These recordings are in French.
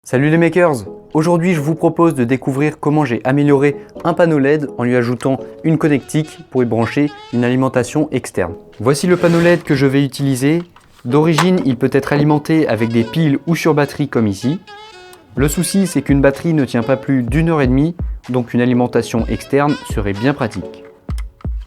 Salut les makers! Aujourd'hui je vous propose de découvrir comment j'ai amélioré un panneau LED en lui ajoutant une connectique pour y brancher une alimentation externe. Voici le panneau LED que je vais utiliser. D'origine il peut être alimenté avec des piles ou sur batterie comme ici. Le souci c'est qu'une batterie ne tient pas plus d'1h30, donc une alimentation externe serait bien pratique.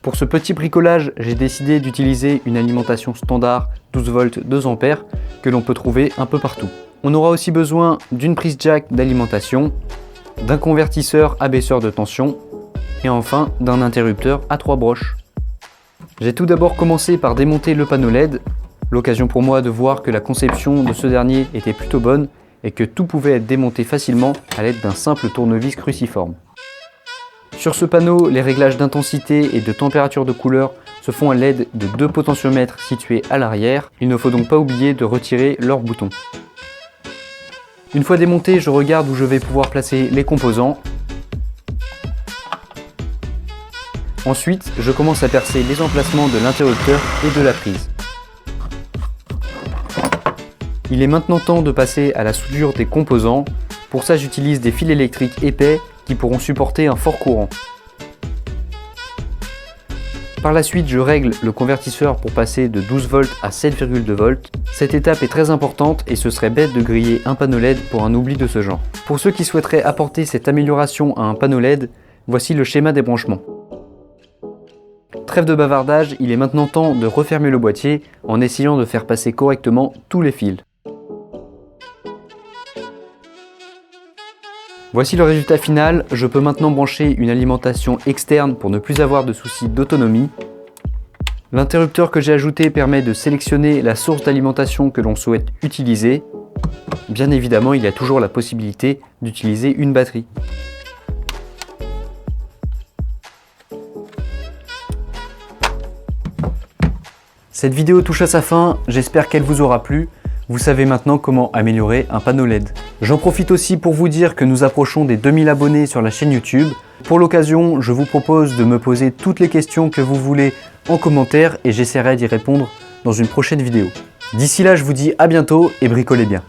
Pour ce petit bricolage, j'ai décidé d'utiliser une alimentation standard 12 volts 2 A que l'on peut trouver un peu partout. On aura aussi besoin d'une prise jack d'alimentation, d'un convertisseur abaisseur de tension et enfin d'un interrupteur à 3 broches. J'ai tout d'abord commencé par démonter le panneau LED, l'occasion pour moi de voir que la conception de ce dernier était plutôt bonne et que tout pouvait être démonté facilement à l'aide d'un simple tournevis cruciforme. Sur ce panneau, les réglages d'intensité et de température de couleur se font à l'aide de 2 potentiomètres situés à l'arrière. Il ne faut donc pas oublier de retirer leurs boutons. Une fois démonté, je regarde où je vais pouvoir placer les composants. Ensuite, je commence à percer les emplacements de l'interrupteur et de la prise. Il est maintenant temps de passer à la soudure des composants. Pour ça, j'utilise des fils électriques épais qui pourront supporter un fort courant. Par la suite, je règle le convertisseur pour passer de 12 volts à 7,2 volts. Cette étape est très importante et ce serait bête de griller un panneau LED pour un oubli de ce genre. Pour ceux qui souhaiteraient apporter cette amélioration à un panneau LED, voici le schéma des branchements. Trêve de bavardage, il est maintenant temps de refermer le boîtier en essayant de faire passer correctement tous les fils. Voici le résultat final, je peux maintenant brancher une alimentation externe pour ne plus avoir de soucis d'autonomie. L'interrupteur que j'ai ajouté permet de sélectionner la source d'alimentation que l'on souhaite utiliser. Bien évidemment, il y a toujours la possibilité d'utiliser une batterie. Cette vidéo touche à sa fin, j'espère qu'elle vous aura plu. Vous savez maintenant comment améliorer un panneau LED. J'en profite aussi pour vous dire que nous approchons des 2000 abonnés sur la chaîne YouTube. Pour l'occasion, je vous propose de me poser toutes les questions que vous voulez en commentaire et j'essaierai d'y répondre dans une prochaine vidéo. D'ici là, je vous dis à bientôt et bricolez bien.